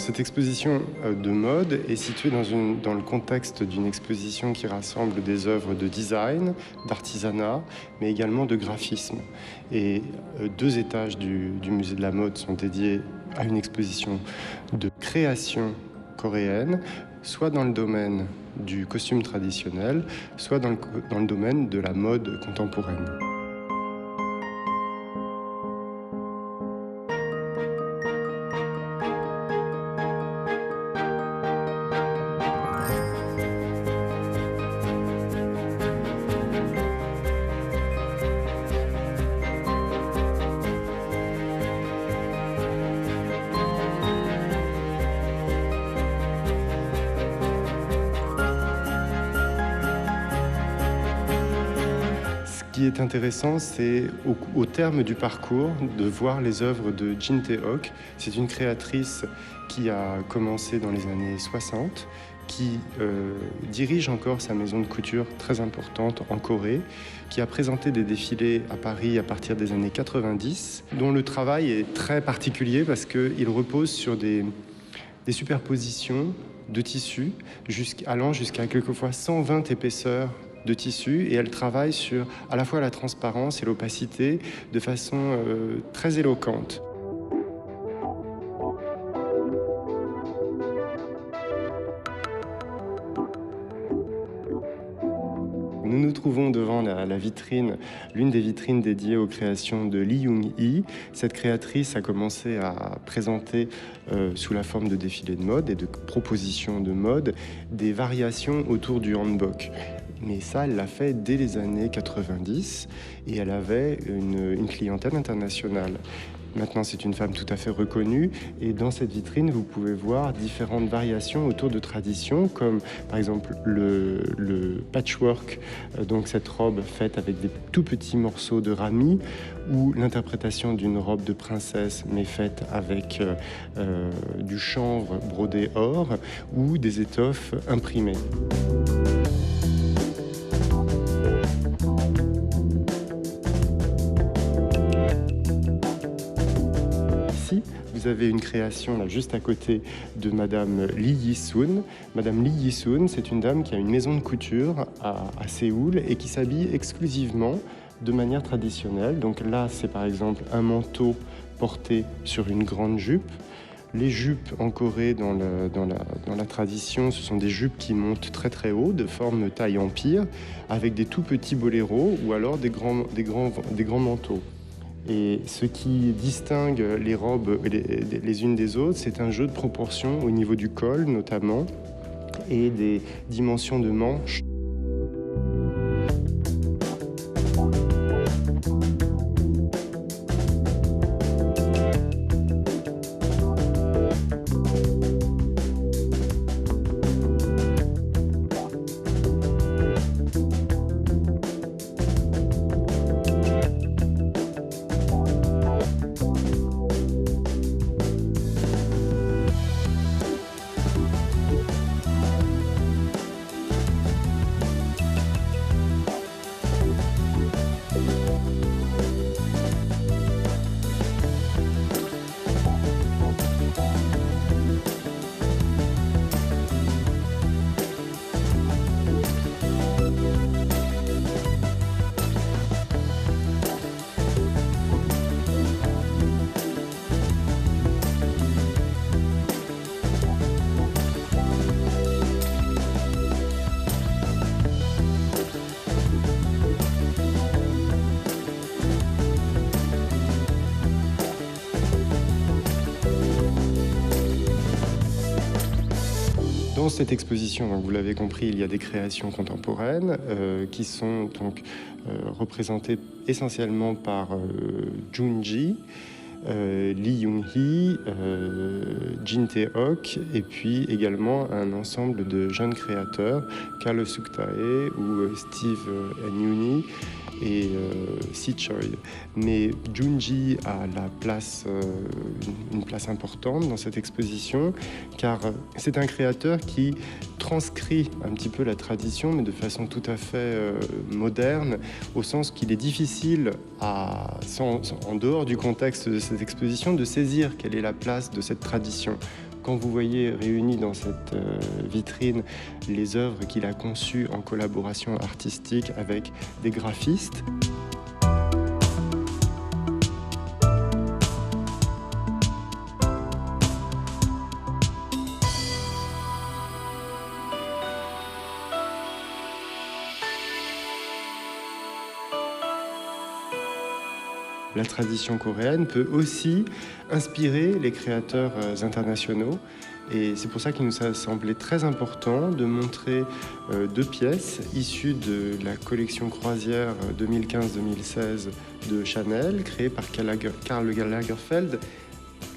Cette exposition de mode est située dans le contexte d'une exposition qui rassemble des œuvres de design, d'artisanat, mais également de graphisme. Et 2 étages du musée de la mode sont dédiés à une exposition de création coréenne, soit dans le domaine du costume traditionnel, soit dans le domaine de la mode contemporaine. Ce qui est intéressant, c'est au terme du parcours de voir les œuvres de Jin Tae-ok. C'est une créatrice qui a commencé dans les années 60, qui dirige encore sa maison de couture très importante en Corée, qui a présenté des défilés à Paris à partir des années 90, dont le travail est très particulier parce qu'il repose sur des superpositions de tissus allant jusqu'à quelquefois 120 épaisseurs de tissu, et elle travaille sur à la fois la transparence et l'opacité de façon très éloquente. Nous nous trouvons devant la vitrine, l'une des vitrines dédiées aux créations de Lee Young-hee. Cette créatrice a commencé à présenter sous la forme de défilés de mode et de propositions de mode des variations autour du hanbok. Mais ça, elle l'a fait dès les années 90 et elle avait une clientèle internationale. Maintenant, c'est une femme tout à fait reconnue et dans cette vitrine, vous pouvez voir différentes variations autour de traditions, comme par exemple le patchwork, donc cette robe faite avec des tout petits morceaux de rami, ou l'interprétation d'une robe de princesse mais faite avec du chanvre brodé or, ou des étoffes imprimées. Vous avez une création là juste à côté de Madame Lee Yi-soon. Madame Lee Yi-soon, c'est une dame qui a une maison de couture à Séoul et qui s'habille exclusivement de manière traditionnelle. Donc là, c'est par exemple un manteau porté sur une grande jupe. Les jupes en Corée, dans la tradition, ce sont des jupes qui montent très très haut, de forme taille empire, avec des tout petits boléros ou alors des grands manteaux. Et ce qui distingue les robes les unes des autres, c'est un jeu de proportions au niveau du col notamment et des dimensions de manches. Dans cette exposition, donc vous l'avez compris, il y a des créations contemporaines qui sont donc représentées essentiellement par Junji, Lee Young-hee, Jin Tae-ok, et puis également un ensemble de jeunes créateurs, Karl Suk-tae ou Steve Enyuni et Si Choi. Mais Junji a une place importante dans cette exposition, car c'est un créateur qui transcrit un petit peu la tradition, mais de façon tout à fait moderne, au sens qu'il est difficile, en dehors du contexte de cette exposition, de saisir quelle est la place de cette tradition Quand vous voyez réunies dans cette vitrine les œuvres qu'il a conçues en collaboration artistique avec des graphistes, la tradition coréenne peut aussi inspirer les créateurs internationaux. Et c'est pour ça qu'il nous a semblé très important de montrer 2 pièces issues de la collection croisière 2015-2016 de Chanel, créée par Karl Lagerfeld,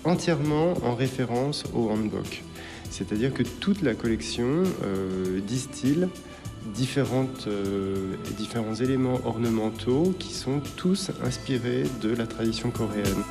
entièrement en référence au hanbok. C'est-à-dire que toute la collection distille différents éléments ornementaux qui sont tous inspirés de la tradition coréenne.